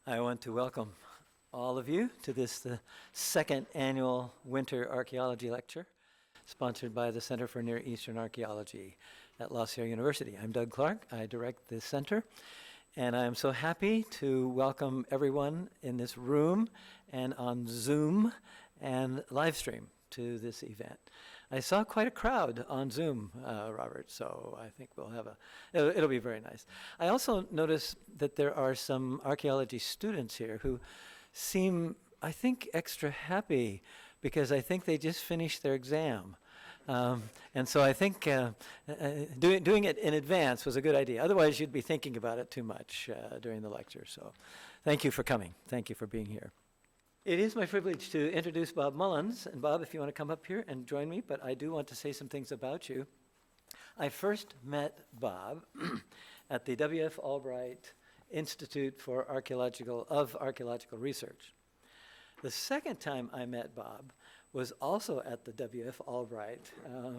I want to welcome all of you to the second annual Winter Archaeology Lecture, sponsored by the Center for Near Eastern Archaeology at La Sierra University. I'm Doug Clark. I direct this center, and I am so happy to welcome everyone in this room and on Zoom and live stream to this event. I saw quite a crowd on Zoom, Robert, so I think we'll have it'll be very nice. I also noticed that there are some archaeology students here who seem, I think, extra happy because I think they just finished their exam. And so I think doing it in advance was a good idea. Otherwise, you'd be thinking about it too much during the lecture. So thank you for coming. Thank you for being here. It is my privilege to introduce Bob Mullins. And Bob, if you want to come up here and join me, but I do want to say some things about you. I first met Bob at the W.F. Albright Institute for Archaeological Research. The second time I met Bob was also at the W.F. Albright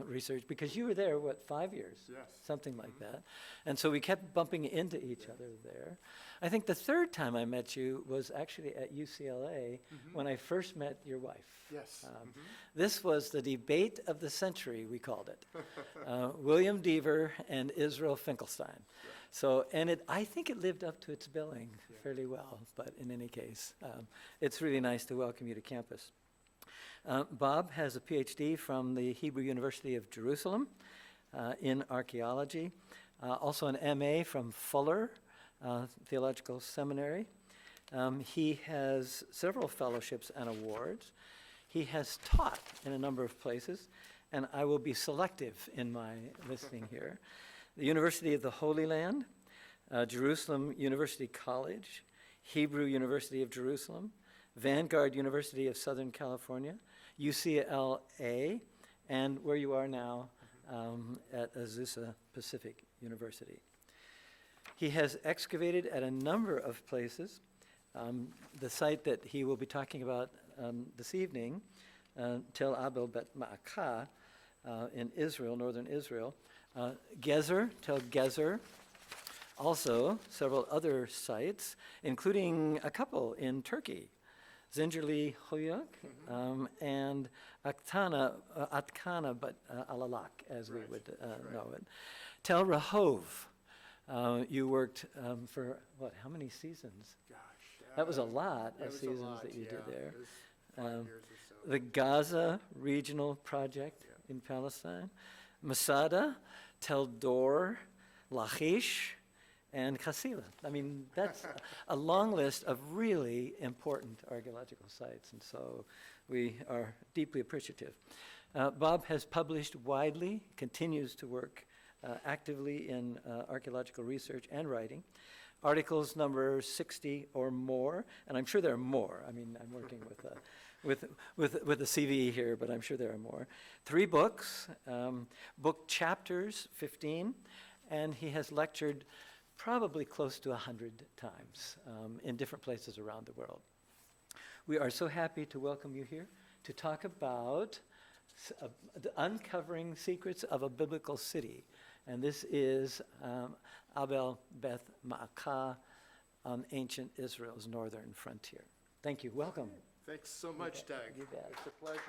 research, because you were there, 5 years? Yes. Something like that. And so we kept bumping into each other there. I think the third time I met you was actually at UCLA when I first met your wife. Yes. This was the debate of the century, we called it. William Deaver and Israel Finkelstein. Yeah. So, and I think it lived up to its billing fairly well, but in any case, it's really nice to welcome you to campus. Bob has a PhD from the Hebrew University of Jerusalem in archaeology, also an MA from Fuller Theological Seminary. He has several fellowships and awards. He has taught in a number of places, and I will be selective in my listing here. The University of the Holy Land, Jerusalem University College, Hebrew University of Jerusalem, Vanguard University of Southern California, UCLA, and where you are now at Azusa Pacific University. He has excavated at a number of places. The site that he will be talking about this evening, Tel Abel Beth Maacah in Israel, northern Israel, Gezer, Tel Gezer, also several other sites, including a couple in Turkey, Zingerli Huyuk, and Atkana, but Alalak, as we would know it. Tel Rehov, you worked for, how many seasons? Gosh. That was a lot of seasons that you did there. It was 5 years or so. The Gaza Regional Project in Palestine, Masada, Tel Dor, Lachish, and Khasila. I mean, that's a long list of really important archaeological sites, and so we are deeply appreciative. Bob has published widely, continues to work actively in archaeological research and writing. Articles number 60 or more, and I'm sure there are more. I mean, I'm working with a CV here, but I'm sure there are more. 3 books, book chapters 15, and he has lectured probably close to 100 times in different places around the world. We are so happy to welcome you here to talk about the uncovering secrets of a biblical city. And this is Abel Beth Maacah on ancient Israel's northern frontier. Thank you. Welcome. Thanks so much, Doug. You bet. It's a pleasure.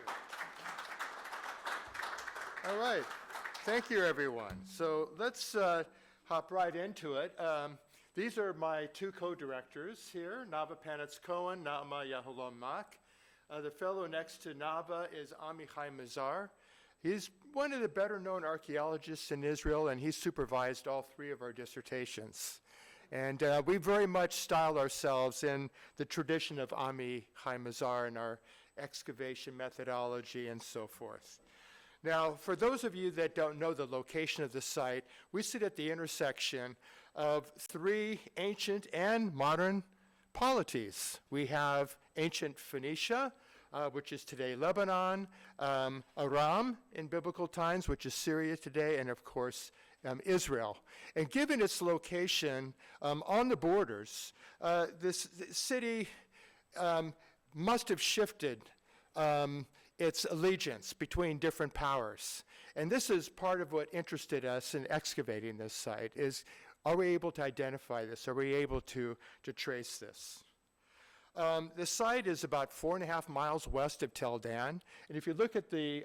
All right. Thank you, everyone. So let's hop right into it. These are my 2 co-directors here, Nava Panitz-Cohen, Naama Yehoram. The fellow next to Nava is Amichai Mazar. He's one of the better-known archaeologists in Israel, and he's supervised all 3 of our dissertations. And we very much style ourselves in the tradition of Amichai Mazar in our excavation methodology and so forth. Now, for those of you that don't know the location of the site, we sit at the intersection of 3 ancient and modern polities. We have ancient Phoenicia, which is today Lebanon, Aram in biblical times, which is Syria today, and of course, Israel. And given its location on the borders, this city must have shifted its allegiance between different powers. And this is part of what interested us in excavating this site, is are we able to identify this? Are we able to trace this? The site is about 4.5 miles west of Tel Dan, and if you look at the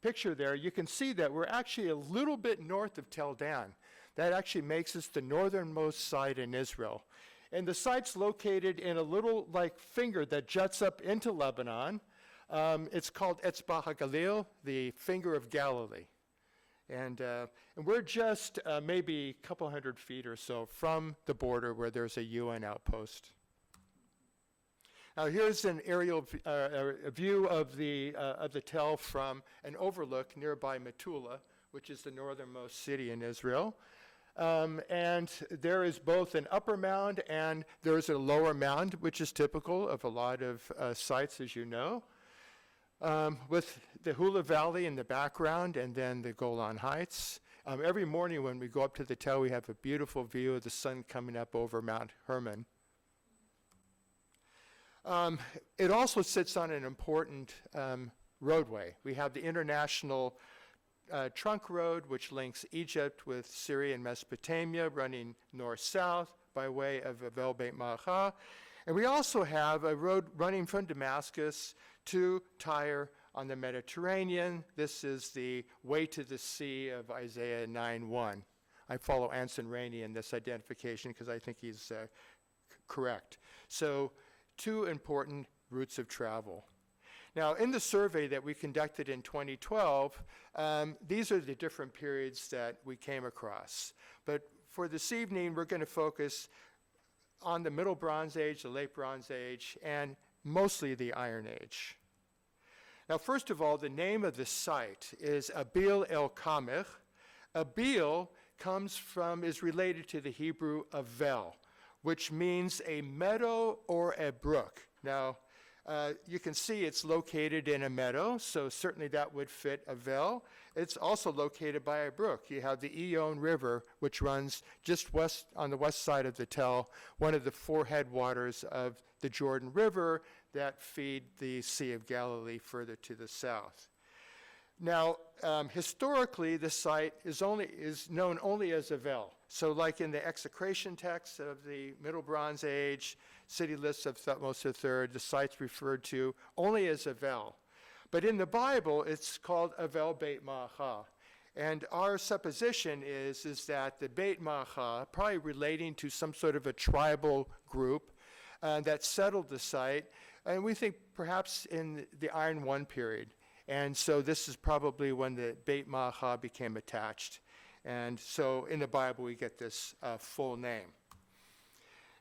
picture there, you can see that we're actually a little bit north of Tel Dan. That actually makes us the northernmost site in Israel. And the site's located in a little like finger that juts up into Lebanon. It's called Etzbah HaGalil, the finger of Galilee. And we're just maybe a couple hundred feet or so from the border where there's a UN outpost. Now here's an aerial a view of the Tel from an overlook nearby Metula, which is the northernmost city in Israel. And there is both an upper mound and there's a lower mound, which is typical of a lot of sites, as you know, with the Hula Valley in the background and then the Golan Heights. Every morning when we go up to the Tel, we have a beautiful view of the sun coming up over Mount Hermon. It also sits on an important roadway. We have the international trunk road, which links Egypt with Syria and Mesopotamia, running north-south by way of Abel Beth Maacah. And we also have a road running from Damascus to Tyre on the Mediterranean. This is the way to the sea of Isaiah 9:1. I follow Anson Rainey in this identification because I think he's correct. So, two important routes of travel. Now, in the survey that we conducted in 2012, these are the different periods that we came across. But for this evening, we're going to focus on the Middle Bronze Age, the Late Bronze Age, and mostly the Iron Age. Now, first of all, the name of the site is Abel El Kamech. Abel is related to the Hebrew Avel, which means a meadow or a brook. Now, you can see it's located in a meadow, so certainly that would fit Avel. It's also located by a brook. You have the Ion River, which runs just west on the west side of the Tel, one of the four headwaters of the Jordan River that feed the Sea of Galilee further to the south. Now, historically, the site is known only as Avel. So like in the execration texts of the Middle Bronze Age, city lists of Thutmose III, the site's referred to only as Avel. But in the Bible, it's called Abel Beth Maacah. And our supposition is that the Beit Maacah, probably relating to some sort of a tribal group that settled the site, and we think perhaps in the Iron I period. And so this is probably when the Beit Maacah became attached. And so in the Bible, we get this full name.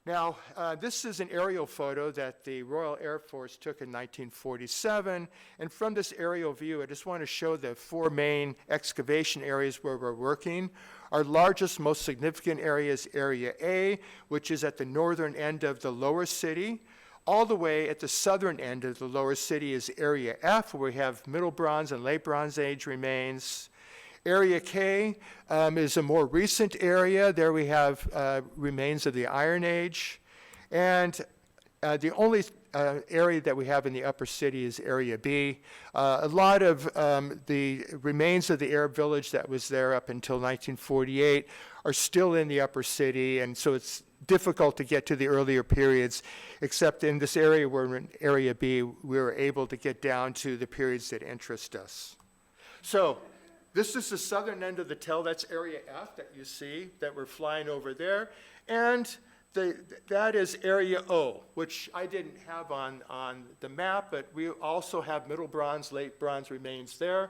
Now, this is an aerial photo that the Royal Air Force took in 1947. And from this aerial view, I just want to show the four main excavation areas where we're working. Our largest, most significant area is Area A, which is at the northern end of the lower city. All the way at the southern end of the lower city is Area F, where we have Middle Bronze and Late Bronze Age remains. Area K is a more recent area. There we have remains of the Iron Age. And the only area that we have in the upper city is Area B. A lot of the remains of the Arab village that was there up until 1948 are still in the upper city, and so it's difficult to get to the earlier periods, except in this area where in Area B, we were able to get down to the periods that interest us. So this is the southern end of the Tel. That's Area F that you see that we're flying over there. And that is Area O, which I didn't have on the map, but we also have Middle Bronze, Late Bronze remains there.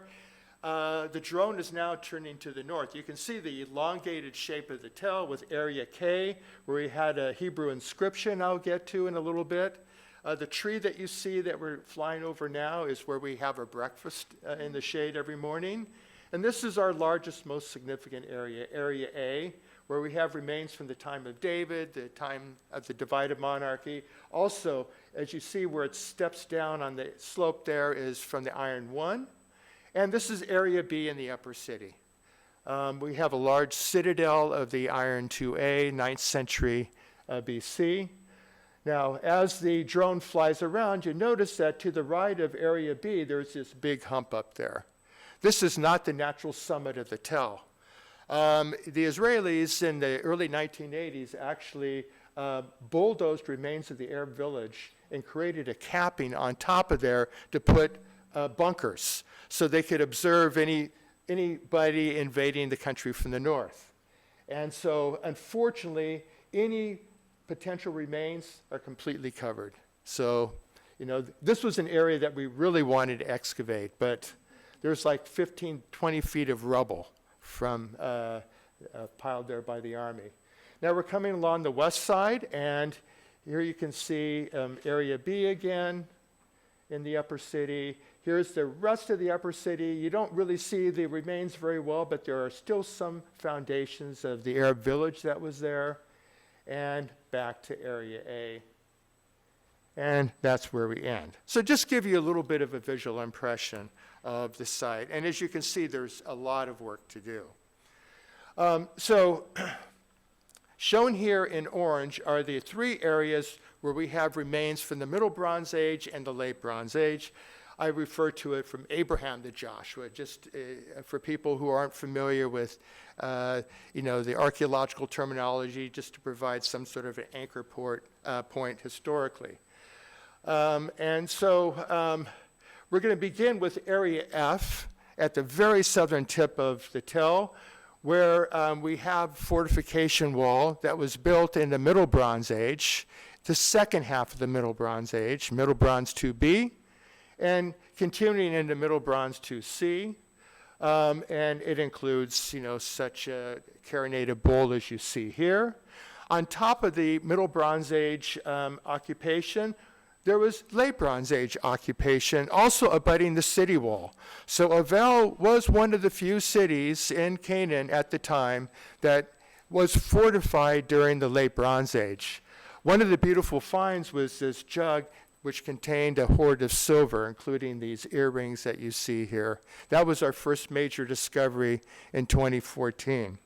The drone is now turning to the north. You can see the elongated shape of the Tel with Area K, where we had a Hebrew inscription I'll get to in a little bit. The tree that you see that we're flying over now is where we have our breakfast in the shade every morning. And this is our largest, most significant area, Area A, where we have remains from the time of David, the time of the divided monarchy. Also, as you see where it steps down on the slope there is from the Iron I. And this is Area B in the upper city. We have a large citadel of the Iron IIA, 9th century BC. Now, as the drone flies around, you notice that to the right of Area B, there's this big hump up there. This is not the natural summit of the Tel. The Israelis in the early 1980s actually bulldozed remains of the Arab village and created a capping on top of there to put bunkers so they could observe anybody invading the country from the north. And so, unfortunately, any potential remains are completely covered. So, this was an area that we really wanted to excavate, but there's like 15, 20 feet of rubble from piled there by the army. Now we're coming along the west side, and here you can see Area B again in the upper city. Here's the rest of the upper city. You don't really see the remains very well, but there are still some foundations of the Arab village that was there. And back to Area A. And that's where we end. So just give you a little bit of a visual impression of the site. And as you can see, there's a lot of work to do. Shown here in orange are the three areas where we have remains from the Middle Bronze Age and the Late Bronze Age. I refer to it from Abraham to Joshua, just for people who aren't familiar with the archaeological terminology, just to provide some sort of an anchor point historically. And so we're going to begin with Area F at the very southern tip of the tell, where we have fortification wall that was built in the Middle Bronze Age, the second half of the Middle Bronze Age, Middle Bronze 2B, and continuing into Middle Bronze 2C. And it includes, such a carinated bowl as you see here. On top of the Middle Bronze Age occupation, there was Late Bronze Age occupation, also abutting the city wall. So Avel was one of the few cities in Canaan at the time that was fortified during the Late Bronze Age. One of the beautiful finds was this jug which contained a hoard of silver, including these earrings that you see here. That was our first major discovery in 2014.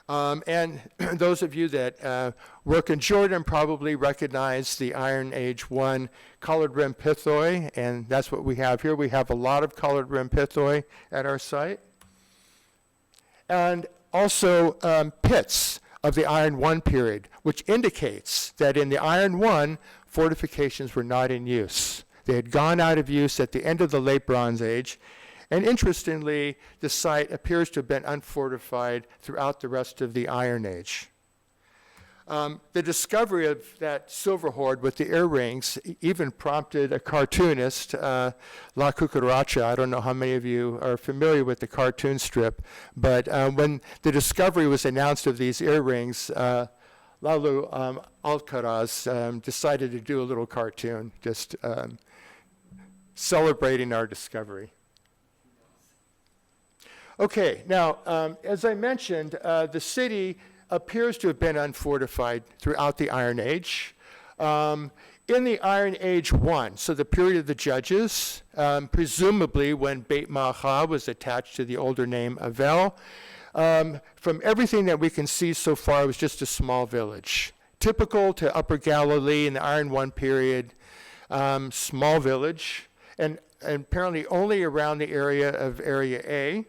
And those of you that work in Jordan probably recognize the Iron Age 1 colored rim pithoi, and that's what we have here. We have a lot of colored rim pithoi at our site. And also pits of the Iron 1 period, which indicates that in the Iron 1, fortifications were not in use. They had gone out of use at the end of the Late Bronze Age. And interestingly, the site appears to have been unfortified throughout the rest of the Iron Age. The discovery of that silver hoard with the earrings even prompted a cartoonist, La Cucaracha. I don't know how many of you are familiar with the cartoon strip, but when the discovery was announced of these earrings, Lalu Alcaraz decided to do a little cartoon, just celebrating our discovery. Okay, now, as I mentioned, the city appears to have been unfortified throughout the Iron Age. In the Iron Age 1, so the period of the Judges, presumably when Beth Maacah was attached to the older name Avel, from everything that we can see so far, it was just a small village. Typical to Upper Galilee in the Iron 1 period, small village, and apparently only around the area of Area A.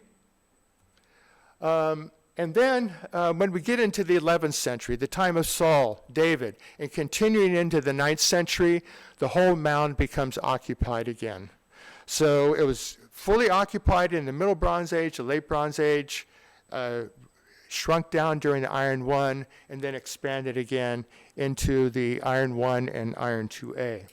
And then when we get into the 11th century, the time of Saul, David, and continuing into the 9th century, the whole mound becomes occupied again. So it was fully occupied in the Middle Bronze Age, the Late Bronze Age, shrunk down during the Iron 1, and then expanded again into the Iron 1 and Iron 2A.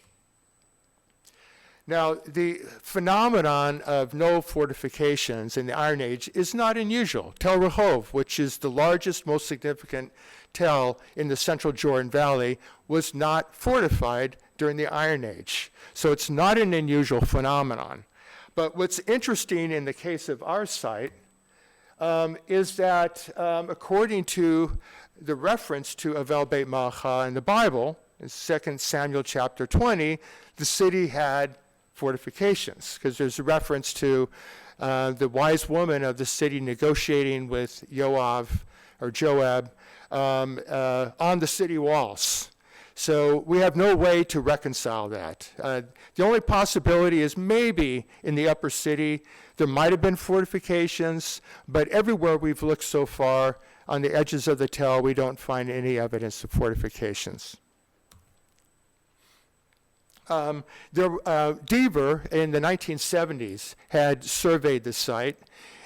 Now, the phenomenon of no fortifications in the Iron Age is not unusual. Tel Rehov, which is the largest, most significant tell in the central Jordan Valley, was not fortified during the Iron Age. So it's not an unusual phenomenon. But what's interesting in the case of our site is that according to the reference to Abel Beth Maacah in the Bible, in 2 Samuel chapter 20, the city had fortifications, because there's a reference to the wise woman of the city negotiating with Joab on the city walls. So we have no way to reconcile that. The only possibility is maybe in the upper city there might have been fortifications, but everywhere we've looked so far on the edges of the tell, we don't find any evidence of fortifications. Deaver in the 1970s had surveyed the site,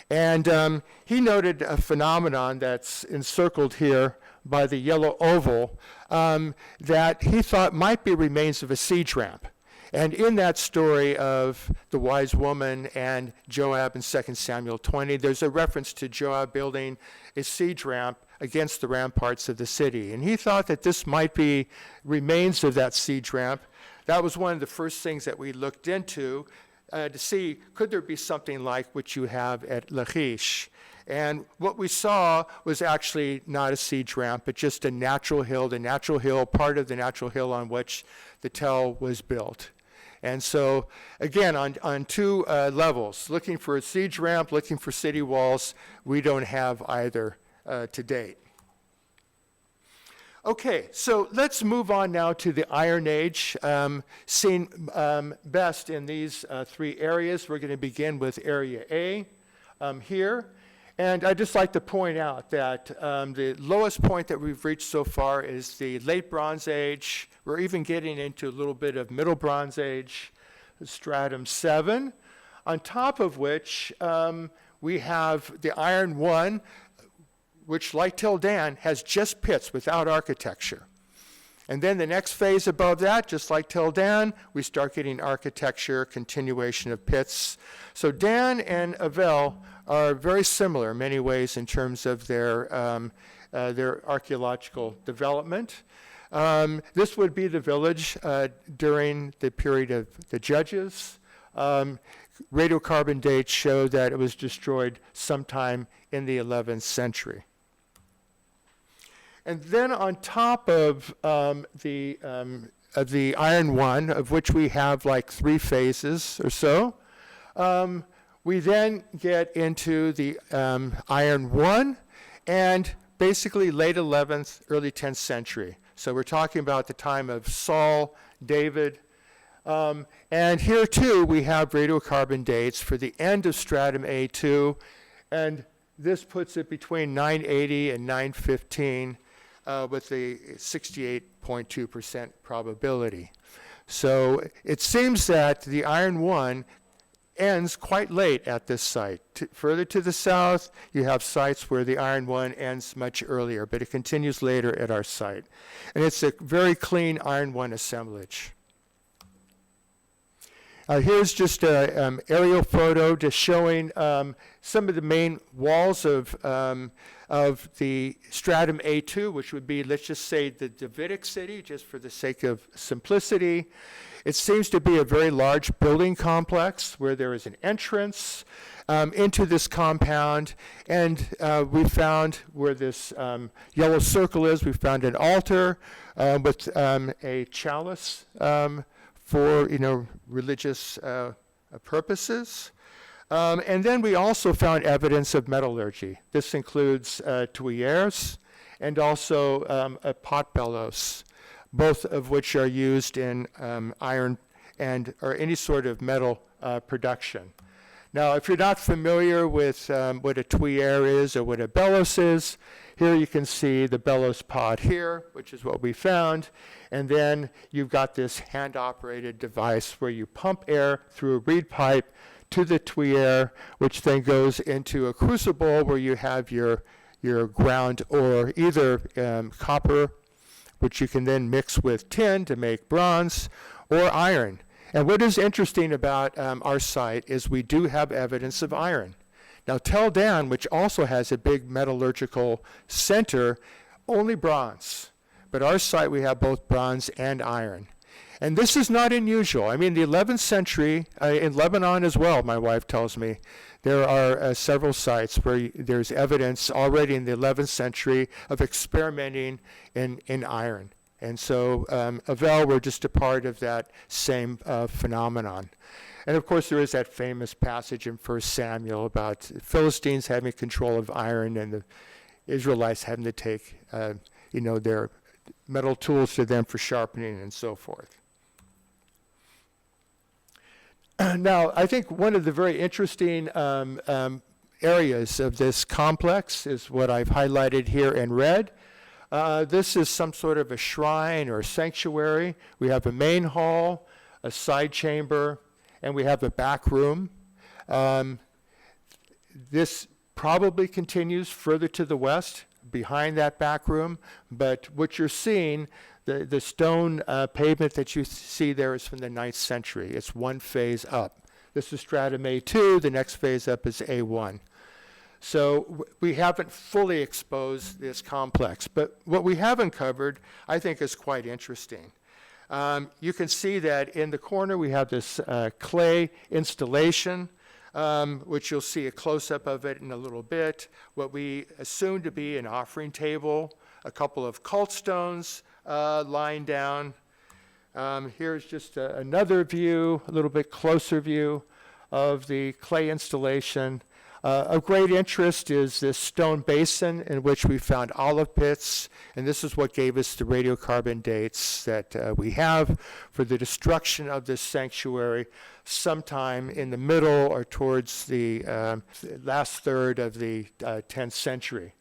and he noted a phenomenon that's encircled here by the yellow oval that he thought might be remains of a siege ramp. And in that story of the wise woman and Joab in 2 Samuel 20, there's a reference to Joab building a siege ramp against the ramparts of the city. And he thought that this might be remains of that siege ramp. That was one of the first things that we looked into to see, could there be something like what you have at Lachish? And what we saw was actually not a siege ramp, but just a natural hill, part of the natural hill on which the tell was built. And so, again, on two levels, looking for a siege ramp, looking for city walls, we don't have either to date. Okay, so let's move on now to the Iron Age, seen best in these three areas. We're going to begin with Area A here. And I'd just like to point out that the lowest point that we've reached so far is the Late Bronze Age. We're even getting into a little bit of Middle Bronze Age, stratum 7, on top of which we have the Iron 1, which, like Till Dan, has just pits without architecture. And then the next phase above that, just like Till Dan, we start getting architecture, continuation of pits. So Dan and Abel are very similar in many ways in terms of their archaeological development. This would be the village during the period of the Judges. Radiocarbon dates show that it was destroyed sometime in the 11th century. And then on top of the Iron One, of which we have like 3 phases or so, we then get into the Iron One and basically late 11th, early 10th century. So we're talking about the time of Saul, David. And here too, we have radiocarbon dates for the end of stratum A2. And this puts it between 980 and 915 with a 68.2% probability. So it seems that the Iron One ends quite late at this site. Further to the south, you have sites where the Iron One ends much earlier, but it continues later at our site. And it's a very clean Iron One assemblage. Here's just an aerial photo just showing some of the main walls of the stratum A2, which would be, let's just say, the Davidic city, just for the sake of simplicity. It seems to be a very large building complex where there is an entrance into this compound, and we found where this yellow circle is, we found an altar with a chalice for religious purposes. And then we also found evidence of metallurgy. This includes tuyères and also a pot bellows, both of which are used in iron or any sort of metal production. Now, if you're not familiar with what a tuyère is or what a bellows is, here you can see the bellows pot here, which is what we found. And then you've got this hand-operated device where you pump air through a reed pipe to the tuyère, which then goes into a crucible where you have your ground ore, either copper, which you can then mix with tin to make bronze, or iron. And what is interesting about our site is we do have evidence of iron. Now, Tel Dan, which also has a big metallurgical center, only bronze. But our site, we have both bronze and iron. And this is not unusual. I mean, the 11th century, in Lebanon as well, my wife tells me, there are several sites where there's evidence already in the 11th century of experimenting in iron. And so Avel were just a part of that same phenomenon. And of course, there is that famous passage in 1 Samuel about the Philistines having control of iron and the Israelites having to take, metal tools to them for sharpening and so forth. Now, I think one of the very interesting areas of this complex is what I've highlighted here in red. This is some sort of a shrine or a sanctuary. We have a main hall, a side chamber, and we have a back room. This probably continues further to the west, behind that back room, but what you're seeing, the stone pavement that you see there is from the 9th century. It's one phase up. This is stratum A2, the next phase up is A1. So we haven't fully exposed this complex, but what we have uncovered, I think, is quite interesting. You can see that in the corner we have this clay installation, which you'll see a close-up of it in a little bit. What we assume to be an offering table, a couple of cult stones lying down. Here's just another view, a little bit closer view of the clay installation. Of great interest is this stone basin in which we found olive pits, and this is what gave us the radiocarbon dates that we have for the destruction of this sanctuary sometime in the middle or towards the last third of the 10th century.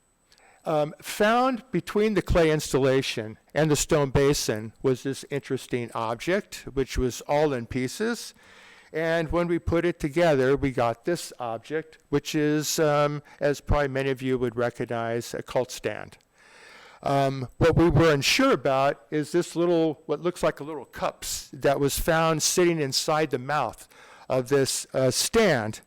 Found between the clay installation and the stone basin was this interesting object, which was all in pieces. And when we put it together, we got this object, which is, as probably many of you would recognize, a cult stand. What we were unsure about is this little, what looks like a little cups that was found sitting inside the mouth of this stand.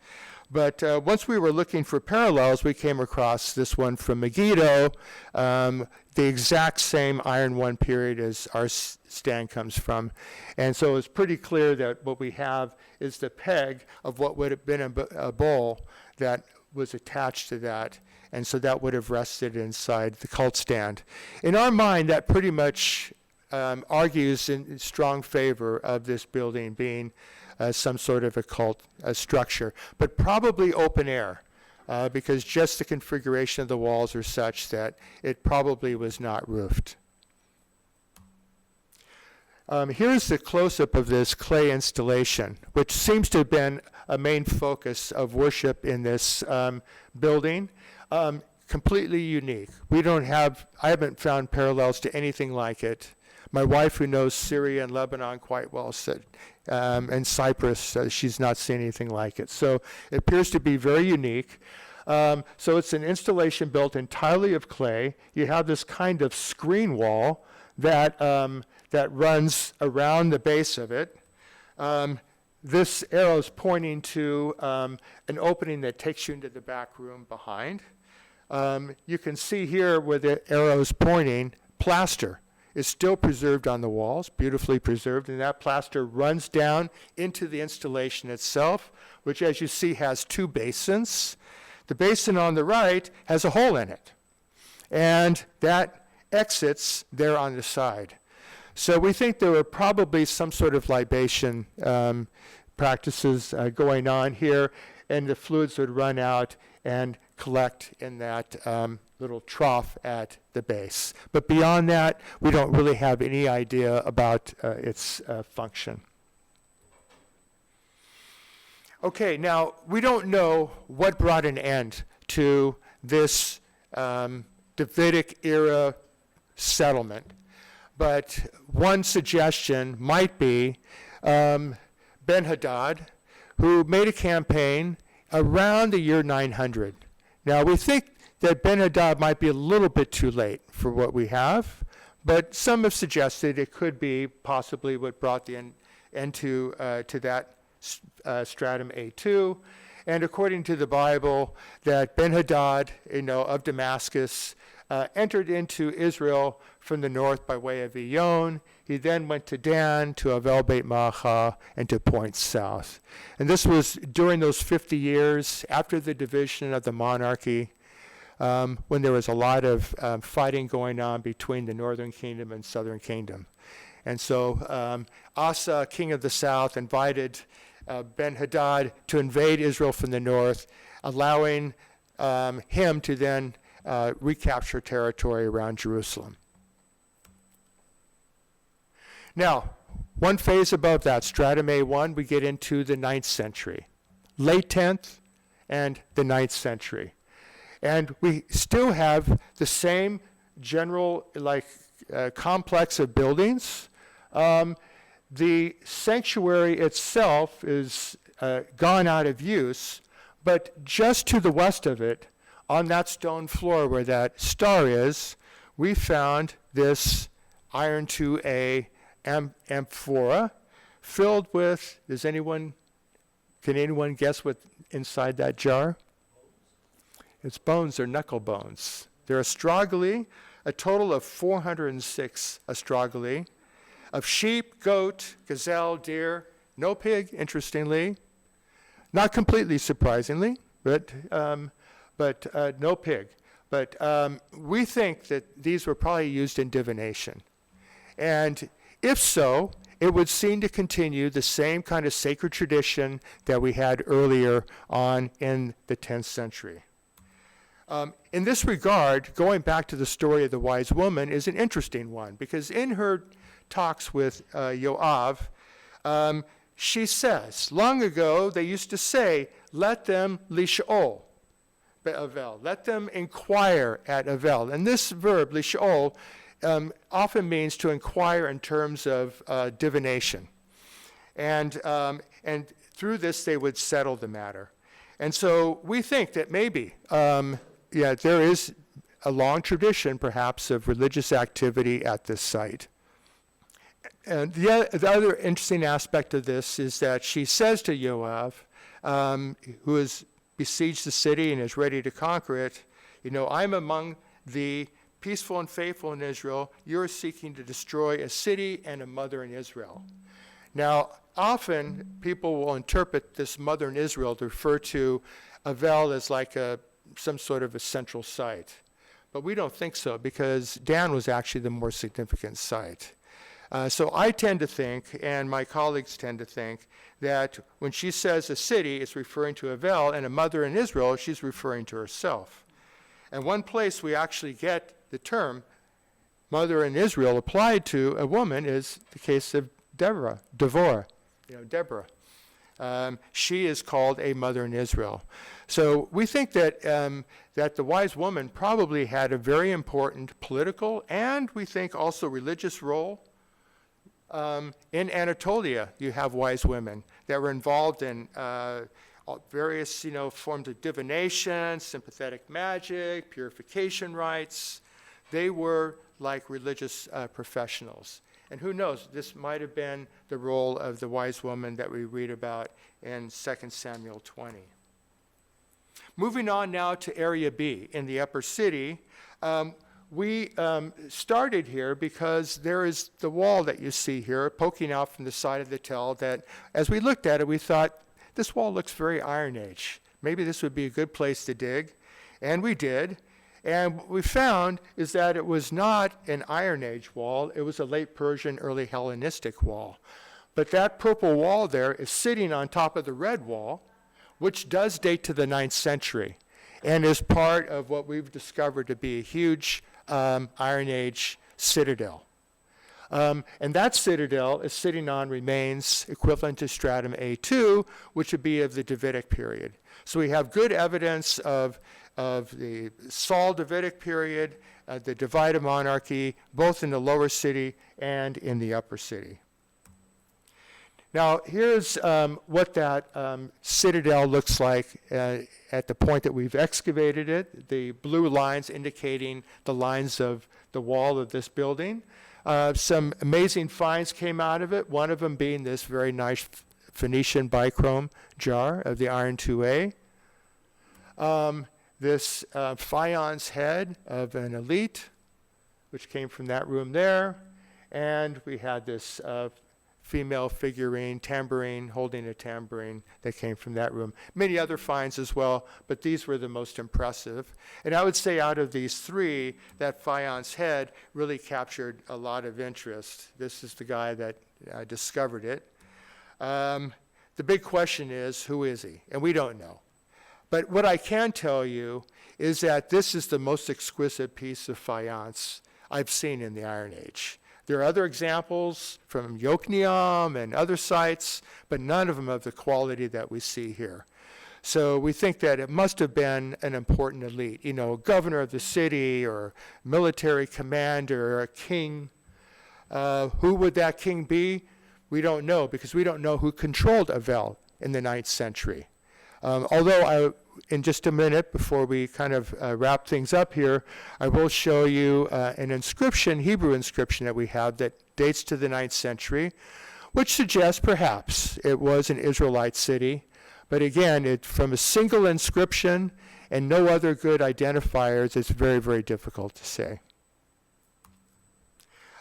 But once we were looking for parallels, we came across this one from Megiddo, the exact same Iron I period as our stand comes from. And so it's pretty clear that what we have is the peg of what would have been a bowl that was attached to that. And so that would have rested inside the cult stand. In our mind, that pretty much argues in strong favor of this building being some sort of a cult structure, but probably open air, because just the configuration of the walls are such that it probably was not roofed. Here's the close-up of this clay installation, which seems to have been a main focus of worship in this building. Completely unique. I haven't found parallels to anything like it. My wife, who knows Syria and Lebanon quite well, said, and Cyprus, she's not seen anything like it. So it appears to be very unique. So it's an installation built entirely of clay. You have this kind of screen wall that runs around the base of it. This arrow is pointing to an opening that takes you into the back room behind. You can see here where the arrow is pointing, plaster is still preserved on the walls, beautifully preserved, and that plaster runs down into the installation itself, which, as you see, has two basins. The basin on the right has a hole in it, and that exits there on the side. So we think there were probably some sort of libation practices going on here, and the fluids would run out and collect in that little trough at the base. But beyond that, we don't really have any idea about its function. Okay, now we don't know what brought an end to this Davidic era settlement, but one suggestion might be Ben-Hadad, who made a campaign around the year 900. Now we think that Ben-Hadad might be a little bit too late for what we have, but some have suggested it could be possibly what brought the end to that stratum A2. And according to the Bible, that Ben-Hadad, of Damascus, entered into Israel from the north by way of Iyon. He then went to Dan, to Abel Beth Maacah, and to point south. And this was during those 50 years after the division of the monarchy, when there was a lot of fighting going on between the northern kingdom and southern kingdom. And so Asa, king of the south, invited Ben-Hadad to invade Israel from the north, allowing him to then recapture territory around Jerusalem. Now, one phase above that, stratum A1, we get into the 9th century, late 10th and the 9th century. And we still have the same general complex of buildings. The sanctuary itself is gone out of use, but just to the west of it, on that stone floor where that star is, we found this iron 2A amphora filled with, can anyone guess what's inside that jar? It's bones or knuckle bones. They're astrogally, a total of 406 astrogally, of sheep, goat, gazelle, deer, no pig, interestingly, not completely surprisingly, but no pig. But we think that these were probably used in divination. And if so, it would seem to continue the same kind of sacred tradition that we had earlier on in the 10th century. In this regard, going back to the story of the wise woman is an interesting one, because in her talks with Yoav, she says, long ago they used to say, let them lish'ol, Avel, let them inquire at Avel. And this verb, lish'ol, often means to inquire in terms of divination. And through this they would settle the matter. And so we think that maybe, there is a long tradition, perhaps, of religious activity at this site. And the other interesting aspect of this is that she says to Yoav, who has besieged the city and is ready to conquer it, I'm among the peaceful and faithful in Israel. You're seeking to destroy a city and a mother in Israel. Now, often people will interpret this mother in Israel to refer to Avel as like some sort of a central site. But we don't think so, because Dan was actually the more significant site. So I tend to think, and my colleagues tend to think, that when she says a city, it's referring to Avel, and a mother in Israel, she's referring to herself. And one place we actually get the term mother in Israel applied to a woman is the case of Deborah. She is called a mother in Israel. So we think that that the wise woman probably had a very important political and we think also religious role. In Anatolia, you have wise women that were involved in various, forms of divination, sympathetic magic, purification rites. They were like religious professionals. And who knows, this might have been the role of the wise woman that we read about in 2 Samuel 20. Moving on now to Area B in the upper city. We started here because there is the wall that you see here poking out from the side of the tell that as we looked at it, we thought, this wall looks very Iron Age. Maybe this would be a good place to dig. And we did. And what we found is that it was not an Iron Age wall. It was a late Persian, early Hellenistic wall. But that purple wall there is sitting on top of the red wall, which does date to the 9th century and is part of what we've discovered to be a huge Iron Age citadel. And that citadel is sitting on remains equivalent to stratum A2, which would be of the Davidic period. So we have good evidence of the Saul Davidic period, the divided monarchy, both in the lower city and in the upper city. Now, here's what that citadel looks like at the point that we've excavated it. The blue lines indicating the lines of the wall of this building. Some amazing finds came out of it, one of them being this very nice Phoenician bichrome jar of the iron 2A. This faience head of an elite, which came from that room there. And we had this female figurine, tambourine, holding a tambourine that came from that room. Many other finds as well, but these were the most impressive. And I would say out of these three, that faience head really captured a lot of interest. This is the guy that discovered it. The big question is, who is he? And we don't know. But what I can tell you is that this is the most exquisite piece of faience I've seen in the Iron Age. There are other examples from Yokneam and other sites, but none of them of the quality that we see here. So we think that it must have been an important elite, governor of the city or military commander or a king. Who would that king be? We don't know, because we don't know who controlled Abel in the 9th century. Although in just a minute, before we kind of wrap things up here, I will show you an inscription, Hebrew inscription that we have that dates to the 9th century, which suggests perhaps it was an Israelite city. But again, from a single inscription and no other good identifiers, it's very, very difficult to say.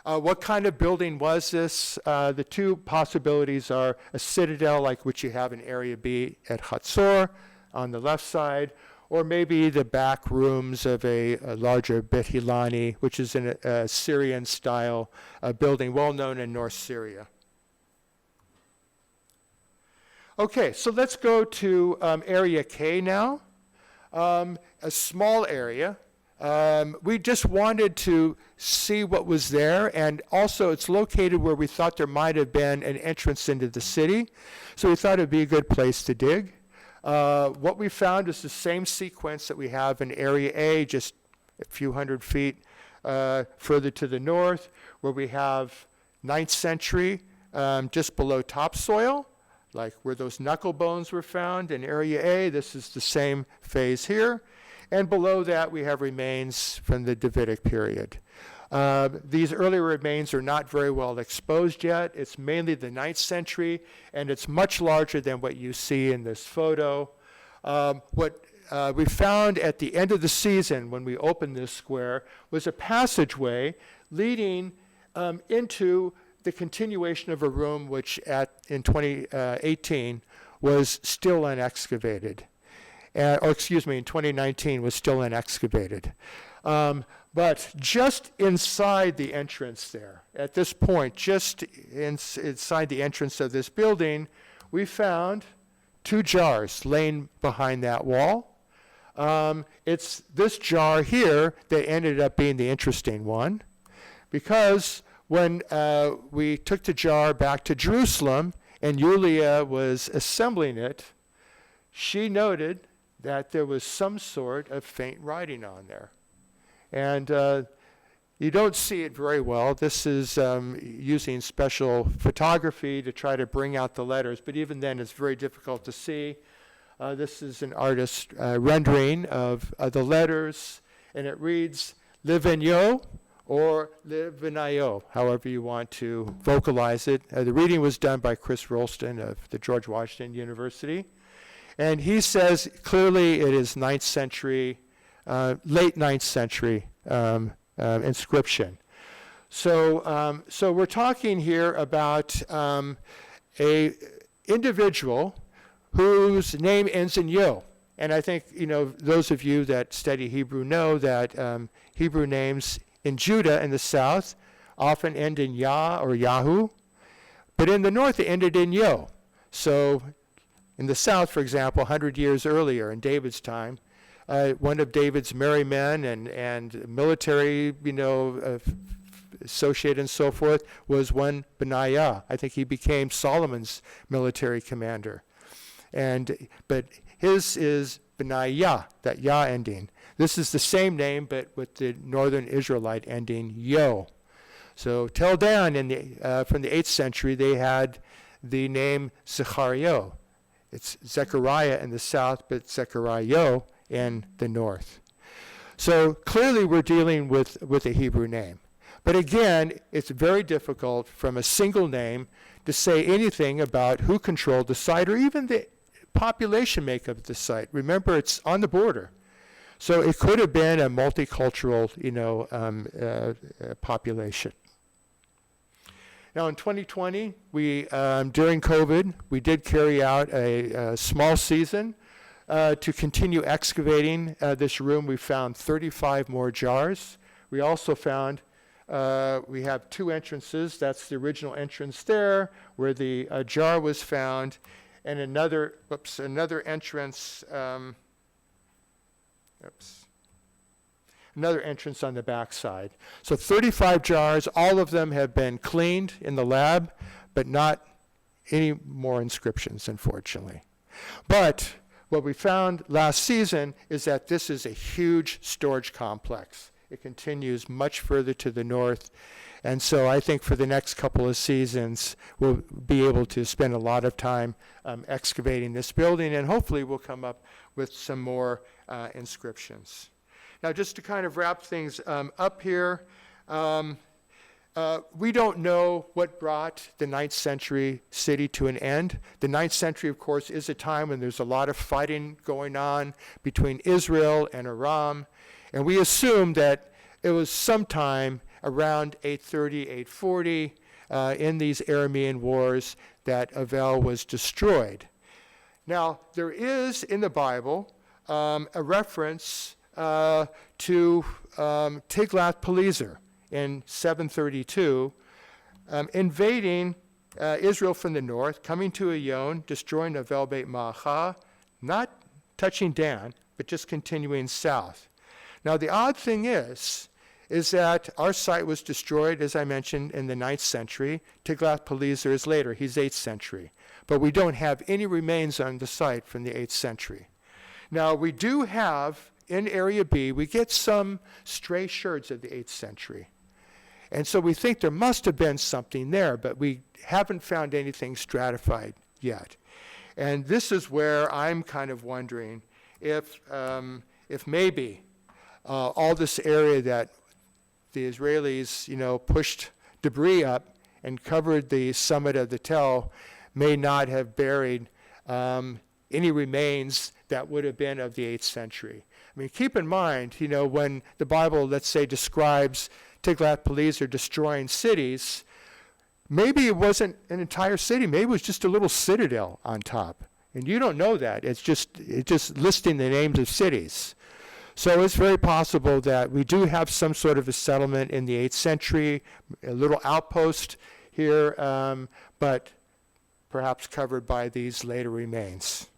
What kind of building was this? The two possibilities are a citadel like which you have in Area B at Hatzor on the left side, or maybe the back rooms of a larger Bet Hilani, which is a Syrian-style building well known in North Syria. Okay, so let's go to Area K now, a small area. We just wanted to see what was there, and also it's located where we thought there might have been an entrance into the city, so we thought it'd be a good place to dig. What we found is the same sequence that we have in Area A, just a few hundred feet further to the north, where we have 9th century just below topsoil, like where those knuckle bones were found in Area A. This is the same phase here. And below that, we have remains from the Davidic period. These earlier remains are not very well exposed yet. It's mainly the 9th century, and it's much larger than what you see in this photo. What we found at the end of the season when we opened this square was a passageway leading into the continuation of a room which in 2018 was still unexcavated. In 2019 was still unexcavated. But just inside the entrance there, at this point, just inside the entrance of this building, we found 2 jars laying behind that wall. It's this jar here that ended up being the interesting one, because when we took the jar back to Jerusalem and Julia was assembling it, she noted that there was some sort of faint writing on there. And you don't see it very well. This is using special photography to try to bring out the letters, but even then it's very difficult to see. This is an artist's rendering of the letters, and it reads Livenyo or Livinayo, however you want to vocalize it. The reading was done by Chris Rolston of the George Washington University. And he says clearly it is 9th century, late 9th century inscription. So we're talking here about a individual whose name ends in yo. And I think those of you that study Hebrew know that Hebrew names in Judah in the south often end in Yah or Yahu, but in the north they ended in yo. So in the south, for example, 100 years earlier in David's time, one of David's merry men and military, associate and so forth, was one Benaiah. I think he became Solomon's military commander. But his is Benaiah, that Yah ending. This is the same name, but with the northern Israelite ending yo. So till then, from the 8th century, they had the name Zechariah. It's Zechariah in the south, but Zechariah in the north. So clearly we're dealing with a Hebrew name. But again, it's very difficult from a single name to say anything about who controlled the site or even the population makeup of the site. Remember, it's on the border. So it could have been a multicultural, population. Now in 2020, during COVID, we did carry out a small season to continue excavating this room. We found 35 more jars. We also found, we have 2 entrances. That's the original entrance there, where the jar was found, and another entrance, another entrance on the back side. So 35 jars, all of them have been cleaned in the lab, but not any more inscriptions, unfortunately. But what we found last season is that this is a huge storage complex. It continues much further to the north. And so I think for the next couple of seasons, we'll be able to spend a lot of time excavating this building, and hopefully we'll come up with some more inscriptions. Now, just to kind of wrap things up here, we don't know what brought the 9th century city to an end. The 9th century, of course, is a time when there's a lot of fighting going on between Israel and Aram, and we assume that it was sometime around 830, 840, in these Aramean wars that Abel was destroyed. Now, there is in the Bible a reference to Tiglath-Pileser in 732, invading Israel from the north, coming to Ayon, destroying Abel Beth Maacah, not touching Dan, but just continuing south. Now, the odd thing is that our site was destroyed, as I mentioned, in the 9th century. Tiglath-Pileser is later. He's 8th century. But we don't have any remains on the site from the 8th century. Now, we do have, in Area B, we get some stray sherds of the 8th century. And so we think there must have been something there, but we haven't found anything stratified yet. And this is where I'm kind of wondering if maybe all this area that the Israelis, pushed debris up and covered the summit of the Tel may not have buried any remains that would have been of the 8th century. I mean, keep in mind, when the Bible, let's say, describes Tiglath-Pileser destroying cities, maybe it wasn't an entire city. Maybe it was just a little citadel on top. And you don't know that. It's just listing the names of cities. So it's very possible that we do have some sort of a settlement in the 8th century, a little outpost here, but perhaps covered by these later remains.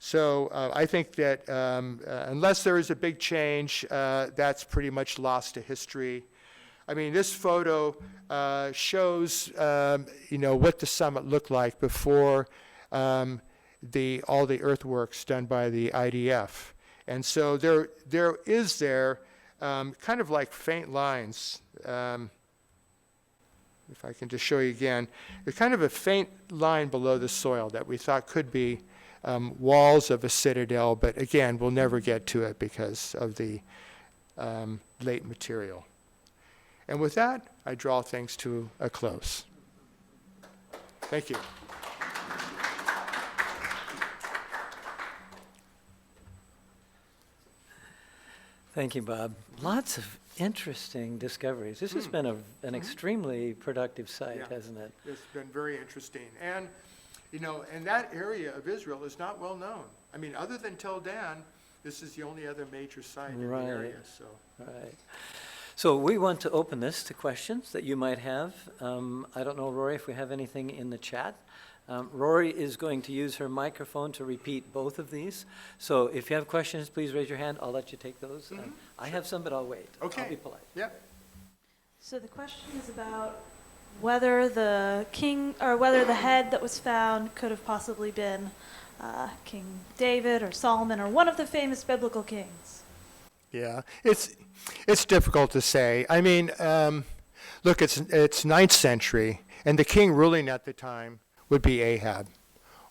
So I think that unless there is a big change, that's pretty much lost to history. I mean, this photo shows, what the summit looked like before all the earthworks done by the IDF. And so there is kind of like faint lines. If I can just show you again, there's kind of a faint line below the soil that we thought could be walls of a citadel, but again, we'll never get to it because of the late material. And with that, I draw things to a close. Thank you. Thank you, Bob. Lots of interesting discoveries. This has been an extremely productive site, Yeah. hasn't it? It's been very interesting. And, and that area of Israel is not well known. I mean, other than Tel Dan, this is the only other major site in the area. So. Right. So we want to open this to questions that you might have. I don't know, Rory, if we have anything in the chat. Rory is going to use her microphone to repeat both of these. So if you have questions, please raise your hand. I'll let you take those. I have some, but I'll wait. Okay. I'll be polite. Yeah. So the question is about whether the king, or whether the head that was found could have possibly been King David or Solomon or one of the famous biblical kings. Yeah, it's difficult to say. I mean, look, it's 9th century, and the king ruling at the time would be Ahab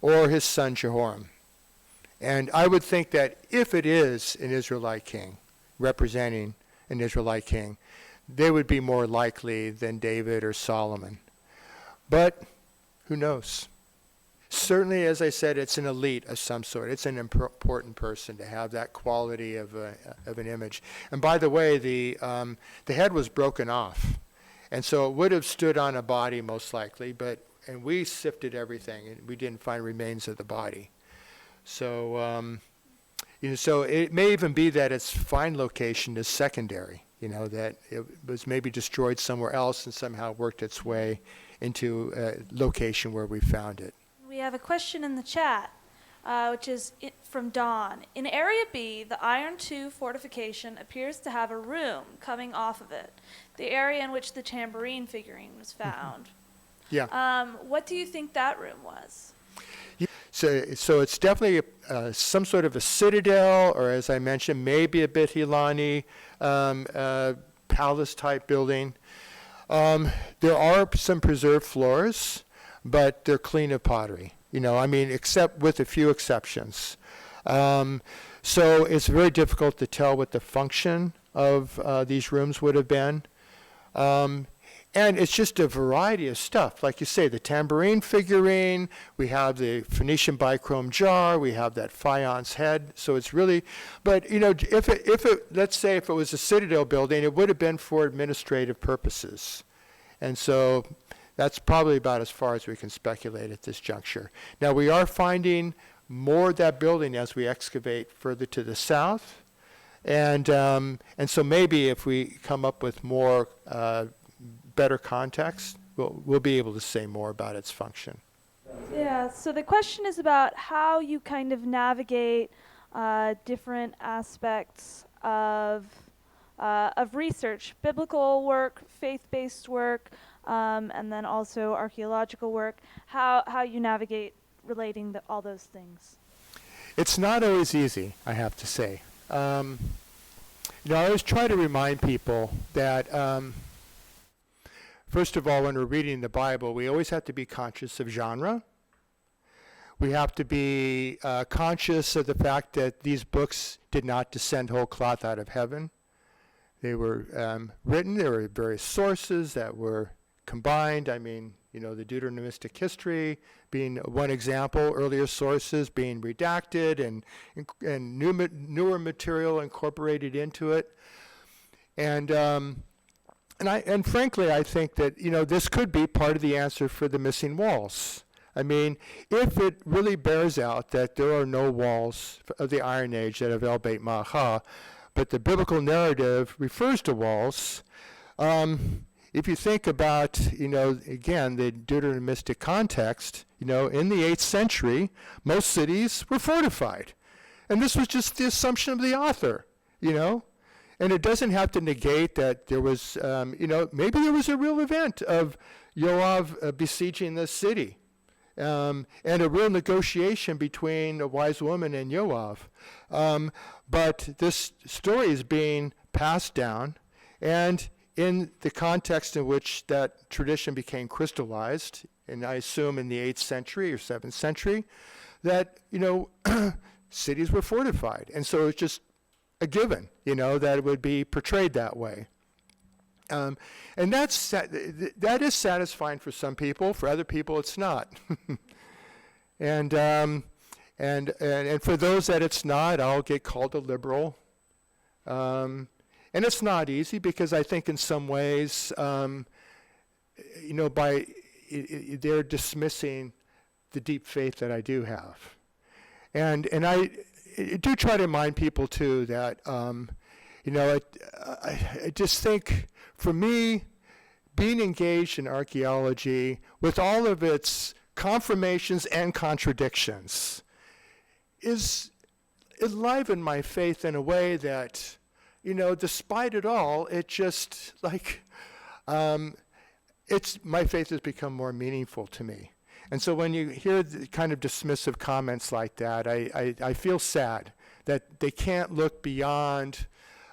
or his son Jehoram. And I would think that if it is an Israelite king, representing an Israelite king, they would be more likely than David or Solomon. But who knows? Certainly, as I said, it's an elite of some sort. It's an important person to have that quality of an image. And by the way, the head was broken off. And so it would have stood on a body most likely, and we sifted everything, and we didn't find remains of the body. So, so it may even be that its find location is secondary, that it was maybe destroyed somewhere else and somehow worked its way into a location where we found it. We have a question in the chat. which is from Dawn. In Area B, the Iron 2 fortification appears to have a room coming off of it, the area in which the tambourine figurine was found. Yeah. What do you think that room was? So it's definitely some sort of a citadel, or as I mentioned, maybe a Beit Hilani palace-type building. There are some preserved floors, but they're clean of pottery. Except with a few exceptions. So it's very difficult to tell what the function of these rooms would have been. And it's just a variety of stuff. Like you say, the tambourine figurine, we have the Phoenician bichrome jar, we have that faience head. So it's really, but let's say if it was a citadel building, it would have been for administrative purposes. And so that's probably about as far as we can speculate at this juncture. Now we are finding more of that building as we excavate further to the south. And so maybe if we come up with more better context, we'll be able to say more about its function. Yeah, so the question is about how you kind of navigate different aspects of research, biblical work, faith-based work, and then also archaeological work, how you navigate relating all those things. It's not always easy, I have to say. I always try to remind people that first of all, when we're reading the Bible, we always have to be conscious of genre. We have to be conscious of the fact that these books did not descend whole cloth out of heaven. They were written, there were various sources that were combined. The Deuteronomistic history being one example, earlier sources being redacted and newer material incorporated into it. And frankly, I think that, this could be part of the answer for the missing walls. If it really bears out that there are no walls of the Iron Age at Abel Beth Maacah, but the biblical narrative refers to walls, if you think about, again, the Deuteronomistic context, in the 8th century, most cities were fortified. And this was just the assumption of the author, And it doesn't have to negate that there was, maybe there was a real event of Yoav besieging the city, and a real negotiation between a wise woman and Yoav. But this story is being passed down, and in the context in which that tradition became crystallized, and I assume in the 8th century or 7th century, that, cities were fortified. And so it's just a given, that it would be portrayed that way. And that is satisfying for some people. For other people, it's not. And for those that it's not, I'll get called a liberal. And it's not easy because I think in some ways, they're dismissing the deep faith that I do have. And I do try to remind people too that, I just think for me, being engaged in archaeology with all of its confirmations and contradictions is enlivened my faith in a way that, despite it all, it just my faith has become more meaningful to me. And so when you hear the kind of dismissive comments like that, I feel sad that they can't look beyond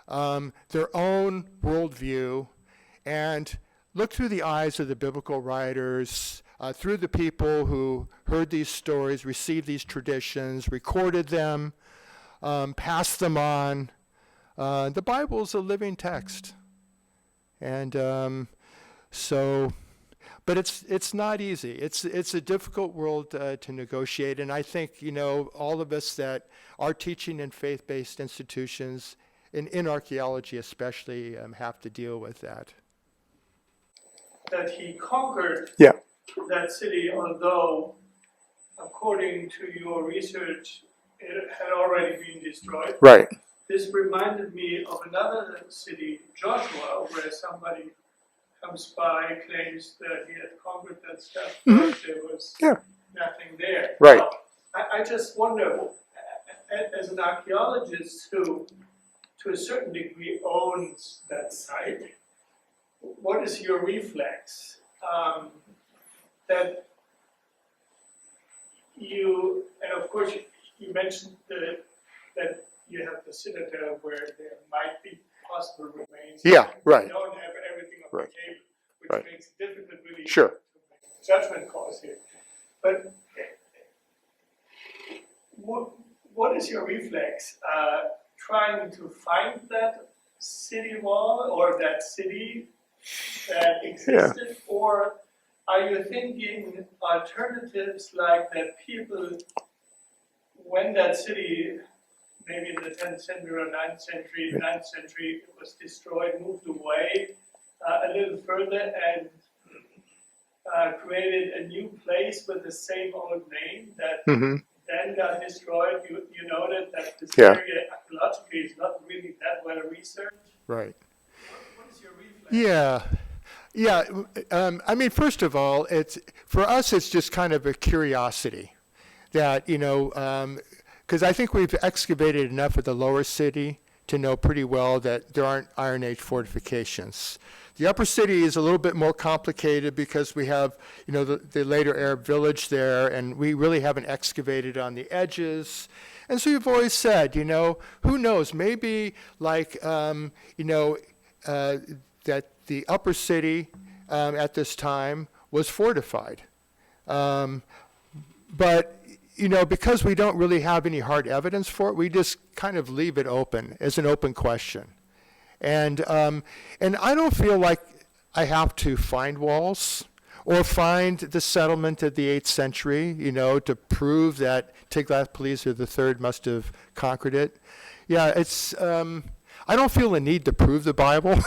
their own worldview and look through the eyes of the biblical writers, through the people who heard these stories, received these traditions, recorded them, passed them on. The Bible is a living text. And but it's not easy. It's a difficult world to negotiate, and I think all of us that are teaching in faith-based institutions, in archaeology especially, have to deal with that. That he conquered Yeah. that city, although, according to your research, it had already been destroyed. Right. This reminded me of another city, Joshua, where somebody comes by, claims that he had conquered that stuff, but there was nothing there. Right. Now, I just wonder, as an archaeologist who, to a certain degree, owns that site, what is your reflex? That you, and of course, you mentioned that you have the citadel where there might be possible remains. Yeah, right. You don't have everything on Right. the table, which Right. makes it difficult really Sure. to make judgment calls here. But what is your reflex? Trying to find that city wall or that city that existed, or are you thinking alternatives like that people, when that city, maybe in the 10th century or 9th century, was destroyed, moved away a little further and created a new place with the same old name that then got destroyed? You noted that this Yeah. area archaeologically is not really that well researched. Right. What is your reflex? Yeah. Yeah. I mean, first of all, for us, it's just kind of a curiosity that, because I think we've excavated enough of the lower city to know pretty well that there aren't Iron Age fortifications. The upper city is a little bit more complicated because we have, the later Arab village there, and we really haven't excavated on the edges. And so we've always said, who knows, maybe like, that the upper city at this time was fortified. But, because we don't really have any hard evidence for it, we just kind of leave it open as an open question. And I don't feel like I have to find walls or find the settlement of the 8th century, to prove that Tiglath-Pileser III must have conquered it. Yeah, I don't feel a need to prove the Bible.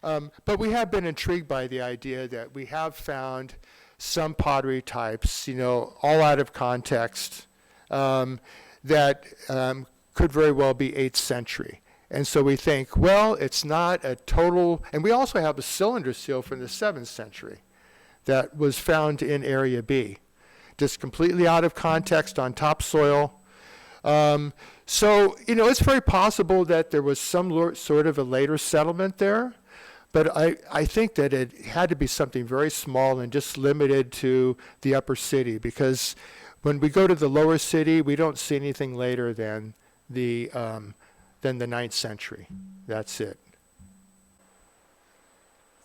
But we have been intrigued by the idea that we have found some pottery types, all out of context, that could very well be 8th century. And so we think, well, it's not a total, and we also have a cylinder seal from the 7th century that was found in Area B, just completely out of context on topsoil. So, it's very possible that there was some sort of a later settlement there, but I think that it had to be something very small and just limited to the upper city, because when we go to the lower city, we don't see anything later than the 9th century. That's it.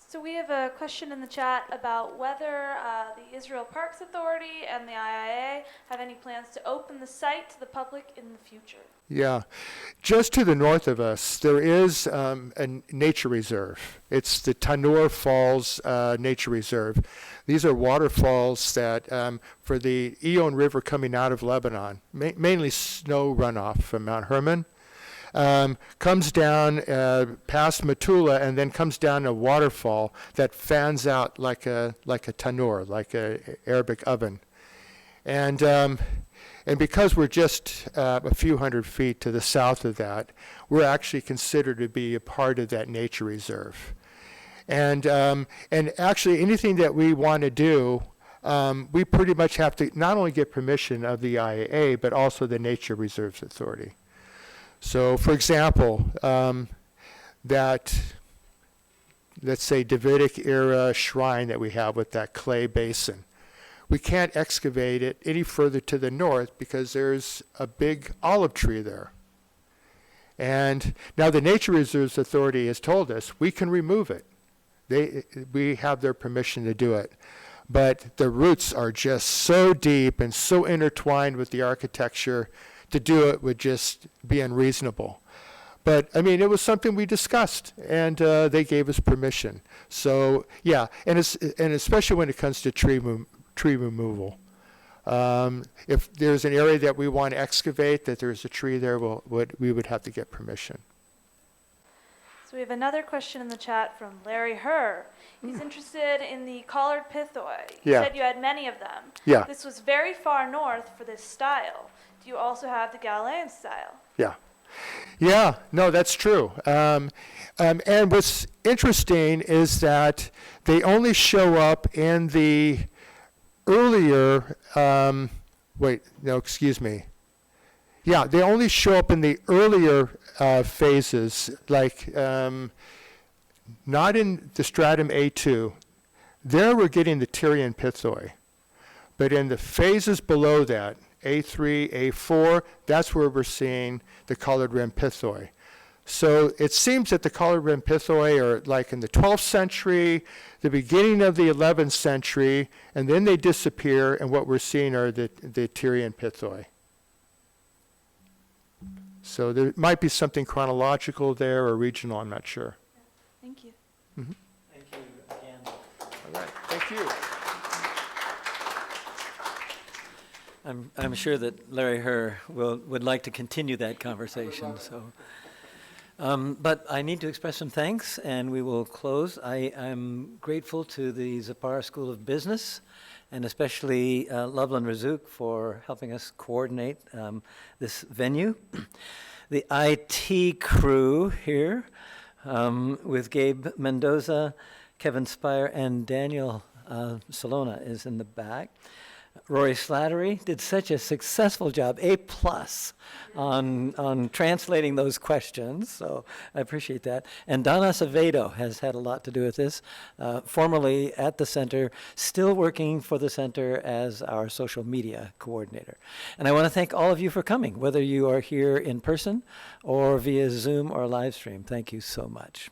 So we have a question in the chat about whether the Israel Parks Authority and the IIA have any plans to open the site to the public in the future. Yeah. Just to the north of us, there is a nature reserve. It's the Tanur Falls Nature Reserve. These are waterfalls that, for the Ion River coming out of Lebanon, mainly snow runoff from Mount Hermon, comes down past Metula and then comes down a waterfall that fans out like a tanur, like an Arabic oven. And because we're just a few hundred feet to the south of that, we're actually considered to be a part of that nature reserve. And actually anything that we want to do, we pretty much have to not only get permission of the IAA, but also the Nature Reserves Authority. So, for example, that, let's say, Davidic era shrine that we have with that clay basin, we can't excavate it any further to the north because there's a big olive tree there. And now the Nature Reserves Authority has told us we can remove it. We have their permission to do it. But the roots are just so deep and so intertwined with the architecture, to do it would just be unreasonable. But, I mean, it was something we discussed, and they gave us permission. So, yeah, and especially when it comes to tree removal. If there's an area that we want to excavate, that there's a tree there, we would have to get permission. So we have another question in the chat from Larry Herr. He's interested in the collared pithoi. You Yeah. said you had many of them. Yeah. This was very far north for this style. Do you also have the Galilean style? Yeah, no, that's true. And what's interesting is that they only show up in the earlier wait, no, excuse me. Yeah, they only show up in the earlier phases, like not in the stratum A2. There we're getting the Tyrian pithoi. But in the phases below that, A3, A4, that's where we're seeing the colored rim pithoi. So it seems that the colored rim pithoi are like in the 12th century, the beginning of the 11th century, and then they disappear, and what we're seeing are the Tyrian pithoi. So there might be something chronological there or regional, I'm not sure. Thank you. Thank you again. All right, thank you. I'm sure that Larry Herr would like to continue that conversation, so. But I need to express some thanks, and we will close. I'm grateful to the Zipporah School of Business, and especially Loveland Razzouk for helping us coordinate this venue. The IT crew here, with Gabe Mendoza, Kevin Spire, and Daniel Salona is in the back. Rory Slattery did such a successful job, A+ on translating those questions, so I appreciate that. And Donna Acevedo has had a lot to do with this, formerly at the center, still working for the center as our social media coordinator. And I want to thank all of you for coming, whether you are here in person or via Zoom or live stream. Thank you so much.